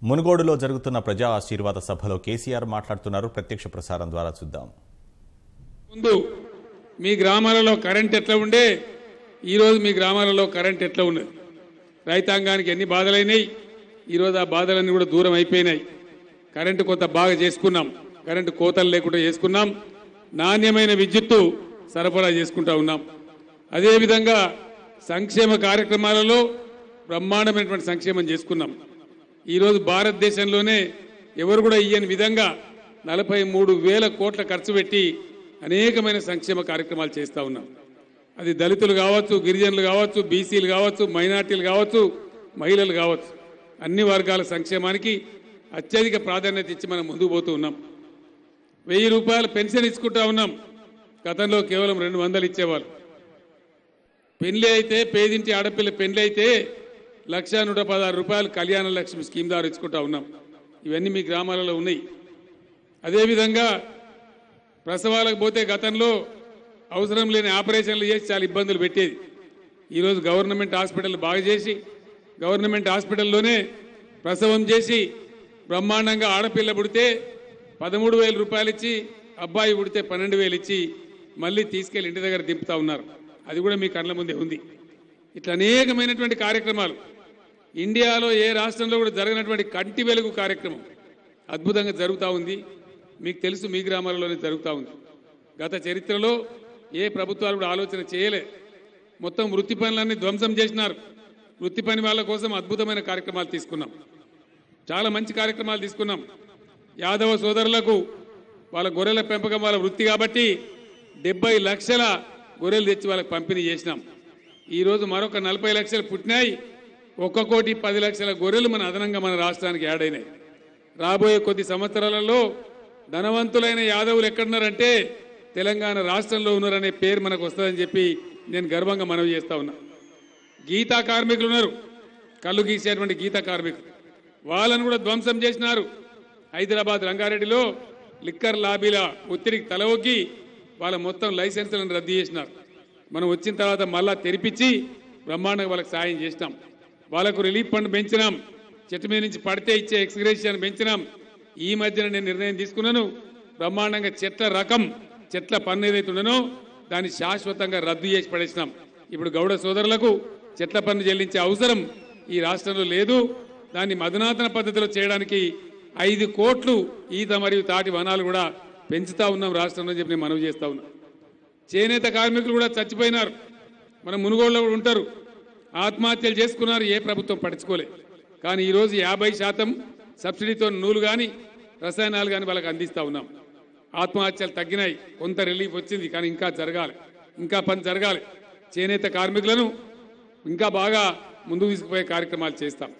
మునుగోడులో జరుగుతున్న ప్రజా ఆశీర్వాద సభలో కేసీఆర్ మాట్లాడుతున్నారు. ప్రత్యక్ష ప్రసారం ద్వారా చూద్దాం. ముందు మీ గ్రామాలలో కరెంట్ ఎట్లా ఉండే, ఈరోజు మీ గ్రామాలలో కరెంట్ ఎట్లా ఉన్నది? రైతాంగానికి ఎన్ని బాధలైనాయి, ఈరోజు ఆ బాధలన్నీ కూడా దూరం అయిపోయినాయి. కరెంటు కొంత బాగా చేసుకున్నాం, కరెంటు కోతలు లేకుండా చేసుకున్నాం, నాణ్యమైన విద్యుత్తు సరఫరా చేసుకుంటా ఉన్నాం. అదేవిధంగా సంక్షేమ కార్యక్రమాలలో బ్రహ్మాండమైనటువంటి సంక్షేమం చేసుకున్నాం. ఈరోజు భారతదేశంలోనే ఎవరు కూడా ఇయ్యని విధంగా 43,000 కోట్ల ఖర్చు పెట్టి అనేకమైన సంక్షేమ కార్యక్రమాలు చేస్తూ ఉన్నాం. అది దళితులు కావచ్చు, గిరిజనులు కావచ్చు, బీసీలు కావచ్చు, మైనార్టీలు కావచ్చు, మహిళలు కావచ్చు, అన్ని వర్గాల సంక్షేమానికి అత్యధిక ప్రాధాన్యత ఇచ్చి మనం ముందుకు పోతూ ఉన్నాం. 1000 రూపాయలు పెన్షన్ ఇచ్చుకుంటా ఉన్నాం. గతంలో కేవలం 200 ఇచ్చేవాళ్ళు. పెళ్లి అయితే, పేదింటి ఆడపిల్ల పెళ్లి అయితే 1,116 రూపాయలు కళ్యాణ లక్ష్మి స్కీమ్ ద్వారా ఇచ్చుకుంటా ఉన్నాం. ఇవన్నీ మీ గ్రామాలలో ఉన్నాయి. అదేవిధంగా ప్రసవాలకు పోతే గతంలో అవసరం లేని ఆపరేషన్లు చేసి చాలా ఇబ్బందులు పెట్టేది. ఈరోజు గవర్నమెంట్ హాస్పిటల్ బాగా చేసి, గవర్నమెంట్ హాస్పిటల్లోనే ప్రసవం చేసి, బ్రహ్మాండంగా ఆడపిల్ల పుడితే 13,000 రూపాయలు ఇచ్చి, అబ్బాయి పుడితే 12,000 ఇచ్చి మళ్ళీ తీసుకెళ్లి ఇంటి దగ్గర దింపుతా ఉన్నారు. అది కూడా మీ కళ్ళ ముందే ఉంది. ఇట్లా అనేకమైనటువంటి కార్యక్రమాలు ఇండియాలో ఏ రాష్ట్రంలో కూడా జరగనటువంటి కంటి వెలుగు కార్యక్రమం అద్భుతంగా జరుగుతూ ఉంది. మీకు తెలుసు, మీ గ్రామాలలోనే జరుగుతూ ఉంది. గత చరిత్రలో ఏ ప్రభుత్వాలు కూడా ఆలోచన చేయలే. మొత్తం వృత్తి పనులన్నీ ధ్వంసం చేసినారు. వృత్తి పని వాళ్ళ కోసం అద్భుతమైన కార్యక్రమాలు తీసుకున్నాం. చాలా మంచి కార్యక్రమాలు తీసుకున్నాం. యాదవ సోదరులకు వాళ్ళ గొర్రెల పెంపకం వాళ్ళ వృత్తి కాబట్టి 70 లక్షల గొర్రెలు తెచ్చి వాళ్ళకి పంపిణీ చేసినాం. ఈరోజు మరొక 40 లక్షలు పుట్టినాయి. 1,10,00,000 గొర్రెలు మన అదనంగా మన రాష్ట్రానికి యాడ్ అయినాయి. రాబోయే కొద్ది సంవత్సరాలలో ధనవంతులైన యాదవులు ఎక్కడున్నారంటే తెలంగాణ రాష్ట్రంలో ఉన్నారనే పేరు మనకు వస్తుందని చెప్పి నేను గర్వంగా మనవి చేస్తా ఉన్నా. గీతా కార్మికులు ఉన్నారు, కళ్ళు గీసేటువంటి గీతా కార్మికులు, వాళ్ళను కూడా ధ్వంసం చేసినారు. హైదరాబాద్ రంగారెడ్డిలో లిక్కర్ లాబీల ఒత్తిడికి తలవొగ్గి వాళ్ళ మొత్తం లైసెన్సులను రద్దు చేసినారు. మనం వచ్చిన తర్వాత మళ్ళా తెరిపించి బ్రహ్మాండంగా వాళ్ళకి సాయం చేసినాం. వాళ్ళకు రిలీఫ్ ఫండ్ పెంచినాం. చెట్టు మీద నుంచి పడితే ఇచ్చే ఎక్స్గ్రేషియన్ పెంచినాం. ఈ మధ్యన నేను నిర్ణయం తీసుకున్నాను, బ్రహ్మాండంగా చెట్ల రకం, చెట్ల పన్ను ఏదైతే ఉండనో దాన్ని శాశ్వతంగా రద్దు చేసి పడేసినాం. ఇప్పుడు గౌడ సోదరులకు చెట్ల పన్ను చెల్లించే అవసరం ఈ రాష్ట్రంలో లేదు. దాన్ని అధునాతన పద్ధతిలో చేయడానికి 5 కోట్లు ఈత మరియు తాటి వనాలు కూడా పెంచుతా ఉన్నాం రాష్ట్రంలో చెప్పి నేను మనవి చేస్తా ఉన్నా. చేనేత కార్మికులు కూడా చచ్చిపోయినారు. మన మునుగోడులో కూడా ఉంటారు. ఆత్మహత్యలు చేసుకున్నారు, ఏ ప్రభుత్వం పట్టించుకోలే. కానీ ఈరోజు 50% సబ్సిడీతో నూలు కానీ రసాయనాలు కానీ వాళ్ళకి అందిస్తూ ఉన్నాం. ఆత్మహత్యలు తగ్గినాయి, కొంత రిలీఫ్ వచ్చింది. కానీ ఇంకా జరగాలి, ఇంకా పని జరగాలి. చేనేత కార్మికులను ఇంకా బాగా ముందుకు తీసుకుపోయే కార్యక్రమాలు చేస్తాం.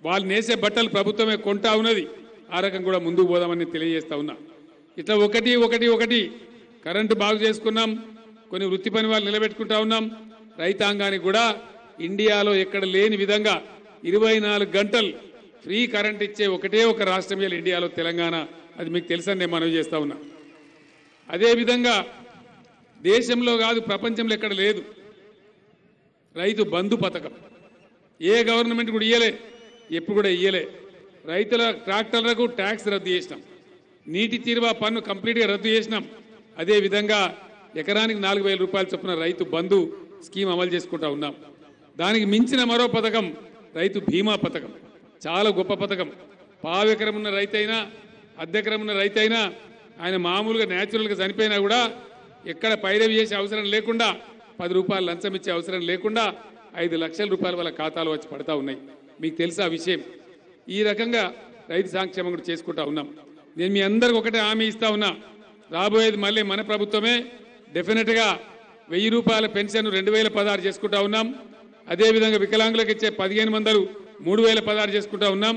వాళ్ళు నేసే బట్టలు ప్రభుత్వమే కొంటా ఉన్నది. ఆ రకం కూడా ముందుకు పోదామని తెలియజేస్తా ఉన్నా. ఇట్లా ఒకటి కరెంటు బాగు చేసుకున్నాం. కొన్ని వృత్తి పని వాళ్ళు నిలబెట్టుకుంటా ఉన్నాం. రైతాంగానికి కూడా ఇండియాలో ఎక్కడ లేని విధంగా 24 గంటలు ఫ్రీ కరెంట్ ఇచ్చే ఒకటే ఒక రాష్ట్రం ఇండియాలో తెలంగాణ. అది మీకు తెలుసని నేను మనవి చేస్తా ఉన్నా. అదేవిధంగా దేశంలో కాదు ప్రపంచంలో ఎక్కడ లేదు రైతు బంధు పథకం. ఏ గవర్నమెంట్ కూడా ఇయ్యలే, ఎప్పుడు కూడా ఇయ్యలే. రైతుల ట్రాక్టర్లకు ట్యాక్స్ రద్దు చేసినాం. నీటి తీరువా పన్ను కంప్లీట్గా రద్దు చేసినాం. అదేవిధంగా ఎకరానికి 4,000 రూపాయల చొప్పున రైతు బంధు స్కీమ్ అమలు చేసుకుంటా ఉన్నాం. దానికి మించిన మరో పథకం రైతు బీమా పథకం. చాలా గొప్ప పథకం. పావెకరం ఉన్న రైతైనా, అద్దెకరం ఉన్న రైతైనా, ఆయన మామూలుగా న్యాచురల్గా చనిపోయినా కూడా ఎక్కడ పైరవి చేసే అవసరం లేకుండా, 10 రూపాయలు లంచం ఇచ్చే అవసరం లేకుండా 5 లక్షల రూపాయలు వాళ్ళ ఖాతాలో వచ్చి పడతా ఉన్నాయి. మీకు తెలుసా విషయం? ఈ రకంగా రైతు సంక్షేమం కూడా చేసుకుంటా ఉన్నాం. నేను మీ అందరికి ఒకటే హామీ ఇస్తా ఉన్నా, రాబోయేది మళ్ళీ మన ప్రభుత్వమే. డెఫినెట్గా 1000 రూపాయల పెన్షన్ 2016 చేసుకుంటా ఉన్నాం. అదేవిధంగా వికలాంగులకు ఇచ్చే 1500 3016 చేసుకుంటా ఉన్నాం.